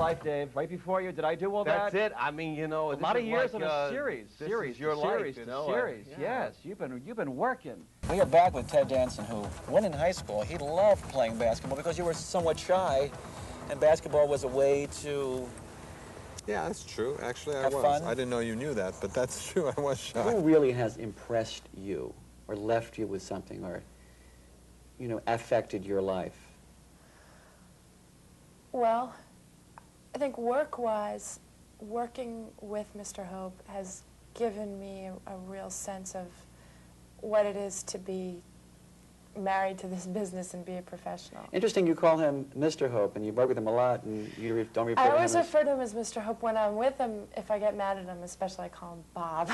life, Dave. Right before you. Did I do all that? That's it. I mean, you know, a lot of years on a series. This is your life, you know. Series. Yes, you've been working. We are back with Ted Danson, who, when in high school, he loved playing basketball because you were somewhat shy, and basketball was a way to... Yeah, that's true. Actually, I have was. fun. I didn't know you knew that, but that's true. I was shy. Who really has impressed you, or left you with something, or, you know, affected your life? Well, I think work-wise, working with Mr. Hope has given me a real sense of what it is to be married to this business and be a professional. Interesting you call him Mr. Hope, and you work with him a lot, and you don't refer to I him always as... refer to him as Mr. Hope. When I'm with him, if I get mad at him, especially I call him Bob,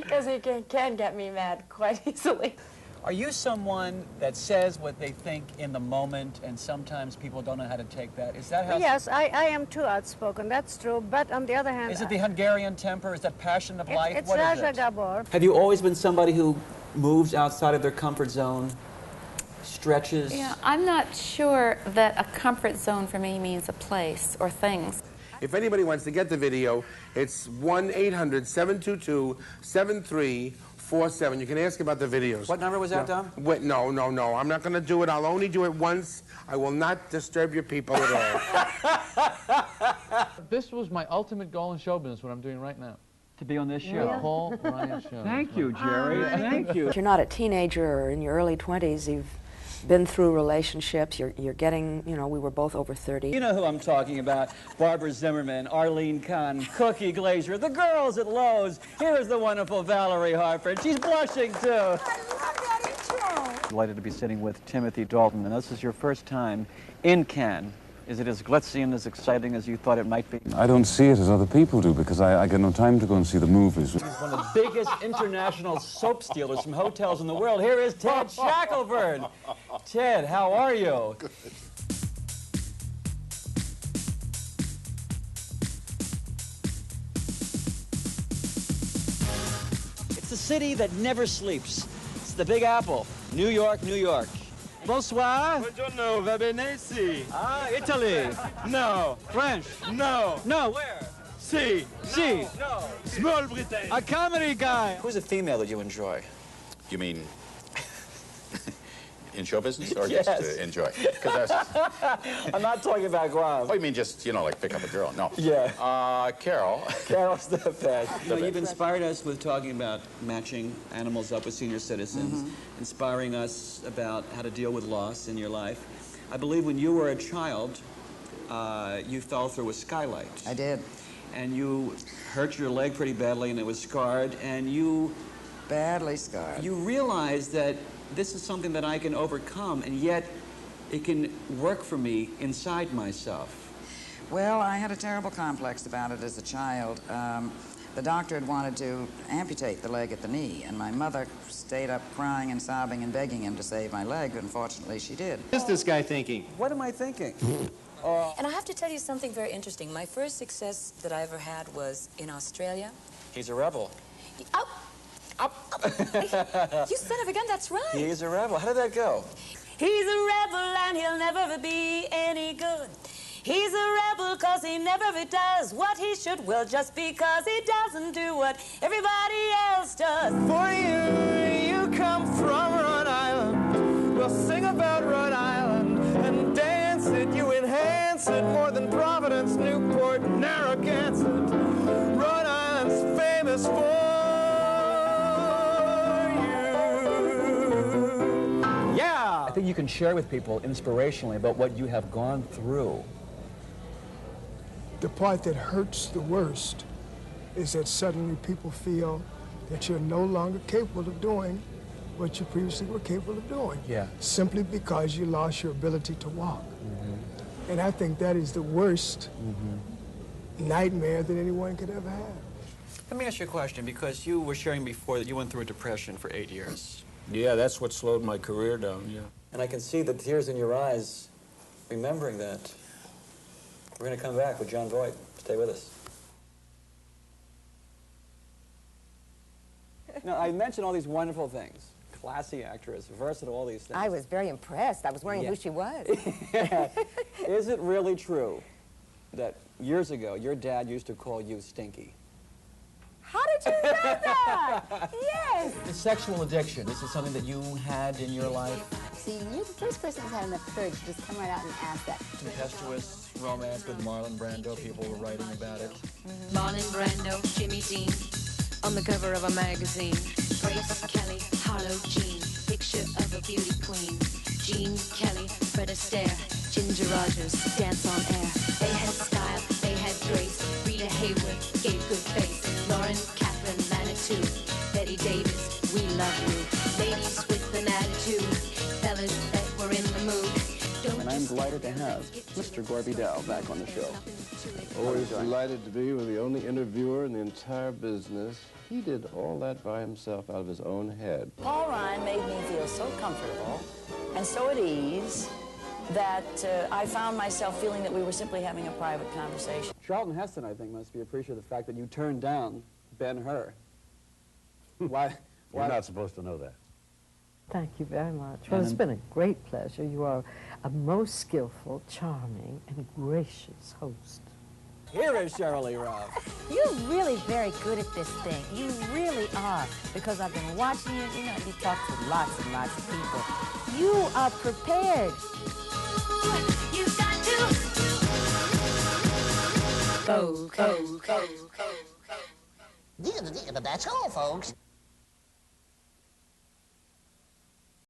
because he can get me mad quite easily. Are you someone that says what they think in the moment, and sometimes people don't know how to take that? Is that how... Yes, I am too outspoken, that's true, but on the other hand... Is it the Hungarian temper? Is that passion of life? It's what is Raja it? Gabor. Have you always been somebody who moves outside of their comfort zone, stretches? Yeah, I'm not sure that a comfort zone for me means a place or things. If anybody wants to get the video, it's 1-800-722-7347. You can ask about the videos. What number was that, Dom? Wait, no. I'm not going to do it. I'll only do it once. I will not disturb your people at all. This was my ultimate goal in show business, what I'm doing right now. To be on this show. The Paul Ryan Show. Thank you, Jerry. Thank you. If you're not a teenager or in your early 20s, you've been through relationships, you're getting, you know, we were both over 30. You know who I'm talking about. Barbara Zimmerman, Arlene Kahn, Cookie Glazier, the girls at Lowe's. Here's the wonderful Valerie Harper. She's blushing, too. I love that intro. Delighted to be sitting with Timothy Dalton, and this is your first time in Cannes. Is it as glitzy and as exciting as you thought it might be? I don't see it as other people do because I get no time to go and see the movies. He's one of the biggest international soap stealers from hotels in the world. Here is Ted Shackelford. Ted, how are you? Good. It's the city that never sleeps. It's the Big Apple, New York, New York. Bonsoir. Buongiorno, va bene? Si. Ah, Italy. No. French. No. No, where? Si. Si. No. Small Britain. A comedy guy. Who's a female that you enjoy? You mean in show business or Yes. just to enjoy? 'Cause that's, I'm not talking about Guam. oh, you mean just, you know, like pick up a girl? No. Yeah. Carol. Carol's the best. You know, you've inspired us with talking about matching animals up with senior citizens, inspiring us about how to deal with loss in your life. I believe when you were a child, you fell through a skylight. I did. And you hurt your leg pretty badly, and it was scarred, and you Badly scarred. you realized that this is something that I can overcome, and yet it can work for me inside myself. Well, I had a terrible complex about it as a child. The doctor had wanted to amputate the leg at the knee, and my mother stayed up crying and sobbing and begging him to save my leg. Unfortunately, she did. What's this guy thinking? What am I thinking? And I have to tell you something very interesting. My first success that I ever had was in Australia. He's a rebel. Oh, you son of a gun, that's right. He is a rebel. How did that go? He's a rebel and he'll never be any good. He's a rebel cause he never does what he should. Well, just because he doesn't do what everybody else does. For you come from Rhode Island. We'll sing about Rhode Island and dance it. You enhance it more than Providence, Newport, Narragansett. Rhode Island's famous for you. I think you can share with people inspirationally about what you have gone through. The part that hurts the worst is that suddenly people feel that you're no longer capable of doing what you previously were capable of doing. Yeah. Simply because you lost your ability to walk. And I think that is the worst nightmare that anyone could ever have. Let me ask you a question, because you were sharing before that you went through a depression for 8 years. Yeah, that's what slowed my career down, yeah. And I can see the tears in your eyes remembering that. We're going to come back with John Voight. Stay with us. Now, I mentioned all these wonderful things. Classy actress, versatile, all these things. I was very impressed. I was wondering who she was. Is it really true that years ago, your dad used to call you Stinky. How did you know that? Yes. The sexual addiction, is it something that you had in your life? See, you're the first person who's had enough courage to just come right out and ask that. Tempestuous romance with Marlon Brando, people were writing about it. Marlon Brando, Jimmy Dean, on the cover of a magazine. Grace Kelly, Harlow Jean, picture of a beauty queen. Jean Kelly, Fred Astaire, Ginger Rogers, dance on air. They had style, they had grace. Rita Hayworth gave good face. Lauren Catherine Manitou, Betty Davis, we love you. Ladies with an attitude, fellas that were in the mood. And I'm delighted to have Mr. Gorby Dow back on the show. Always delighted to be with the only interviewer in the entire business. He did all that by himself out of his own head. Paul Ryan made me feel so comfortable and so at ease that I found myself feeling that we were simply having a private conversation. Charlton Heston, I think, must be appreciative of the fact that you turned down Ben-Hur. Why? You're not supposed to know that. Thank you very much. Well, it's been a great pleasure. You are a most skillful, charming, and gracious host. Here is Cheryl Lee Ralph. You're really very good at this thing. You really are. Because I've been watching you, you know, you talk to lots and lots of people. You are prepared. You've got to go. Yeah, that's all, folks.